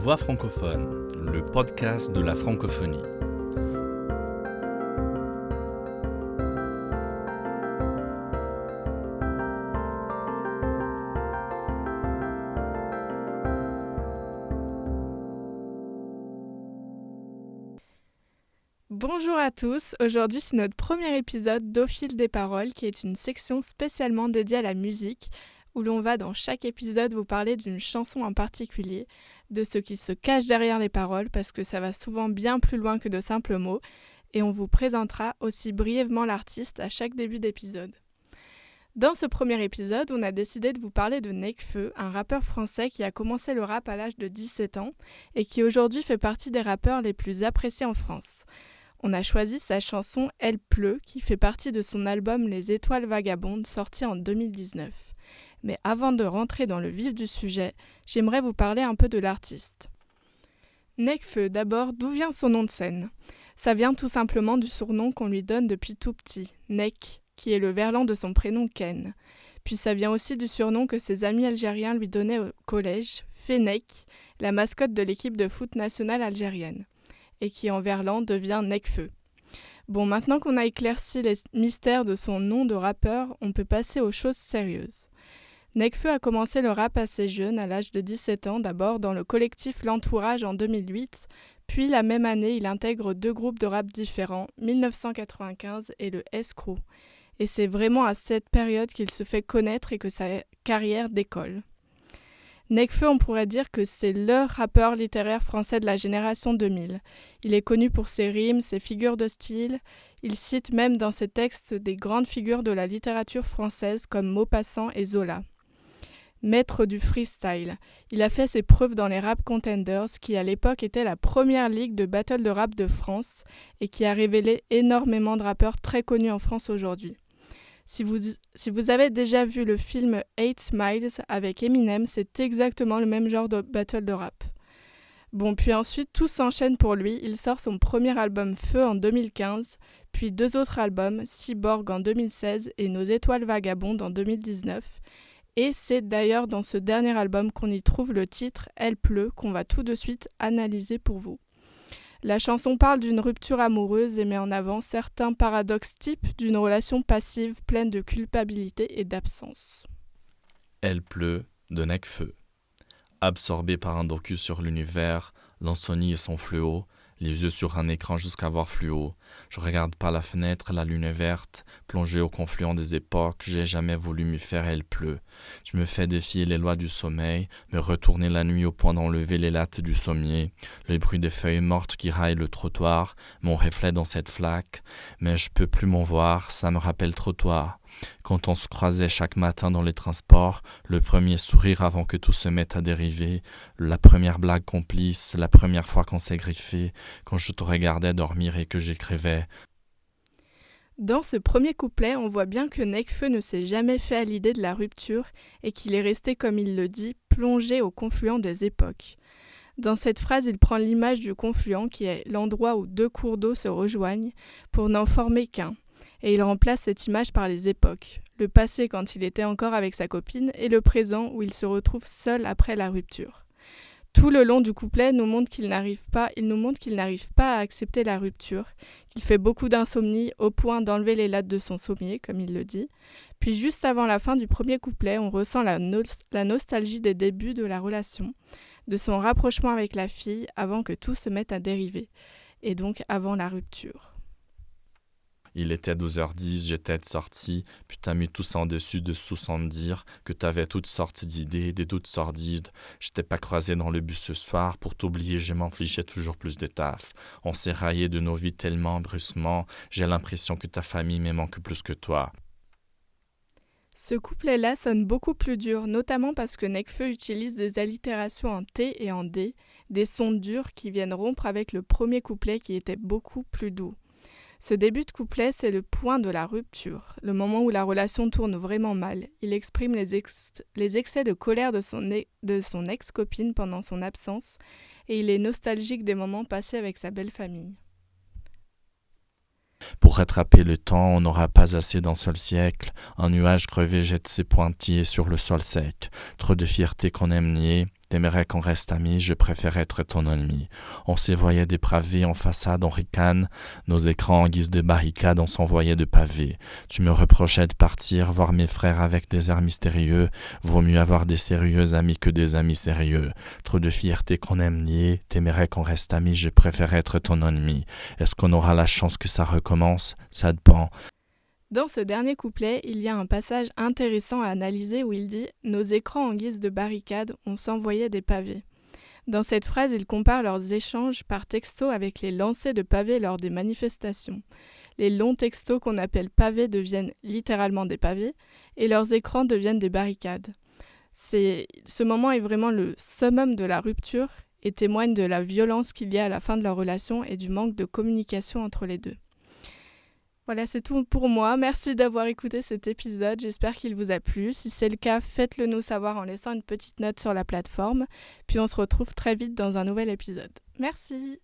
Voix francophone, le podcast de la francophonie. Bonjour à tous, aujourd'hui c'est notre premier épisode d'Au fil des paroles qui est une section spécialement dédiée à la musique où l'on va dans chaque épisode vous parler d'une chanson en particulier, de ce qui se cache derrière les paroles parce que ça va souvent bien plus loin que de simples mots et on vous présentera aussi brièvement l'artiste à chaque début d'épisode. Dans ce premier épisode, on a décidé de vous parler de Nekfeu, un rappeur français qui a commencé le rap à l'âge de 17 ans et qui aujourd'hui fait partie des rappeurs les plus appréciés en France. On a choisi sa chanson « Elle pleut » qui fait partie de son album « Les étoiles vagabondes » sorti en 2019. Mais avant de rentrer dans le vif du sujet, j'aimerais vous parler un peu de l'artiste. Nekfeu, d'abord, d'où vient son nom de scène ? Ça vient tout simplement du surnom qu'on lui donne depuis tout petit, Nek, qui est le verlan de son prénom Ken. Puis ça vient aussi du surnom que ses amis algériens lui donnaient au collège, Fennec, la mascotte de l'équipe de foot nationale algérienne, et qui en verlan devient Nekfeu. Bon, maintenant qu'on a éclairci les mystères de son nom de rappeur, on peut passer aux choses sérieuses. Nekfeu a commencé le rap assez jeune, à l'âge de 17 ans, d'abord dans le collectif L'Entourage en 2008, puis la même année, il intègre deux groupes de rap différents, 1995 et le S-Crew. Et c'est vraiment à cette période qu'il se fait connaître et que sa carrière décolle. Nekfeu, on pourrait dire que c'est le rappeur littéraire français de la génération 2000. Il est connu pour ses rimes, ses figures de style. Il cite même dans ses textes des grandes figures de la littérature française comme Maupassant et Zola. Maître du freestyle, il a fait ses preuves dans les Rap Contenders, qui à l'époque était la première ligue de battle de rap de France et qui a révélé énormément de rappeurs très connus en France aujourd'hui. Si vous avez déjà vu le film 8 Miles avec Eminem, c'est exactement le même genre de battle de rap. Bon, puis ensuite, tout s'enchaîne pour lui. Il sort son premier album Feu en 2015, puis deux autres albums, Cyborg en 2016 et Nos étoiles vagabondes en 2019. Et c'est d'ailleurs dans ce dernier album qu'on y trouve le titre « Elle pleut » qu'on va tout de suite analyser pour vous. La chanson parle d'une rupture amoureuse et met en avant certains paradoxes types d'une relation passive pleine de culpabilité et d'absence. Elle pleut de Nekfeu. Absorbé par un docu sur l'univers, l'insomnie et son fléau, les yeux sur un écran jusqu'à voir fluo. Je regarde par la fenêtre, la lune est verte, plongée au confluent des époques, j'ai jamais voulu m'y faire, elle pleut. Je me fais défier les lois du sommeil, me retourner la nuit au point d'enlever les lattes du sommier, le bruit des feuilles mortes qui raillent le trottoir, mon reflet dans cette flaque, mais je peux plus m'en voir, ça me rappelle trop toi. Quand on se croisait chaque matin dans les transports, le premier sourire avant que tout se mette à dériver, la première blague complice, la première fois qu'on s'est griffé, quand je te regardais dormir et que j'écrivais. Dans ce premier couplet, on voit bien que Nekfeu ne s'est jamais fait à l'idée de la rupture et qu'il est resté, comme il le dit, plongé au confluent des époques. Dans cette phrase, il prend l'image du confluent qui est l'endroit où deux cours d'eau se rejoignent pour n'en former qu'un. Et il remplace cette image par les époques, le passé quand il était encore avec sa copine et le présent où il se retrouve seul après la rupture. Tout le long du couplet, il nous montre qu'il n'arrive pas à accepter la rupture, qu'il fait beaucoup d'insomnie au point d'enlever les lattes de son sommier, comme il le dit. Puis juste avant la fin du premier couplet, on ressent la nostalgie des débuts de la relation, de son rapprochement avec la fille avant que tout se mette à dériver, et donc avant la rupture. Il était 12h10, j'étais sorti, puis t'as mis tout ça en dessus dessous sans me dire que t'avais toutes sortes d'idées, des doutes sordides. Je t'ai pas croisé dans le bus ce soir, pour t'oublier je m'infligeais toujours plus de taf. On s'est raillé de nos vies tellement brusquement, j'ai l'impression que ta famille me manque plus que toi. Ce couplet-là sonne beaucoup plus dur, notamment parce que Nekfeu utilise des allitérations en T et en D, des sons durs qui viennent rompre avec le premier couplet qui était beaucoup plus doux. Ce début de couplet, c'est le point de la rupture, le moment où la relation tourne vraiment mal. Il exprime les excès de colère de son ex-copine pendant son absence et il est nostalgique des moments passés avec sa belle famille. Pour rattraper le temps, on n'aura pas assez d'un seul siècle. Un nuage crevé jette ses pointillés sur le sol sec. Trop de fierté qu'on aime nier. T'aimerais qu'on reste amis, je préfère être ton ennemi. On s'envoyait des pavés en façade, on ricane. Nos écrans en guise de barricade, on s'envoyait de pavés. Tu me reprochais de partir, voir mes frères avec des airs mystérieux. Vaut mieux avoir des sérieux amis que des amis sérieux. Trop de fierté qu'on aime nier. T'aimerais qu'on reste amis, je préfère être ton ennemi. Est-ce qu'on aura la chance que ça recommence? Ça dépend. Dans ce dernier couplet, il y a un passage intéressant à analyser où il dit « Nos écrans en guise de barricade, on s'envoyait des pavés ». Dans cette phrase, il compare leurs échanges par texto avec les lancers de pavés lors des manifestations. Les longs textos qu'on appelle pavés deviennent littéralement des pavés et leurs écrans deviennent des barricades. Ce moment est vraiment le summum de la rupture et témoigne de la violence qu'il y a à la fin de leur relation et du manque de communication entre les deux. Voilà, c'est tout pour moi. Merci d'avoir écouté cet épisode. J'espère qu'il vous a plu. Si c'est le cas, faites-le nous savoir en laissant une petite note sur la plateforme. Puis on se retrouve très vite dans un nouvel épisode. Merci.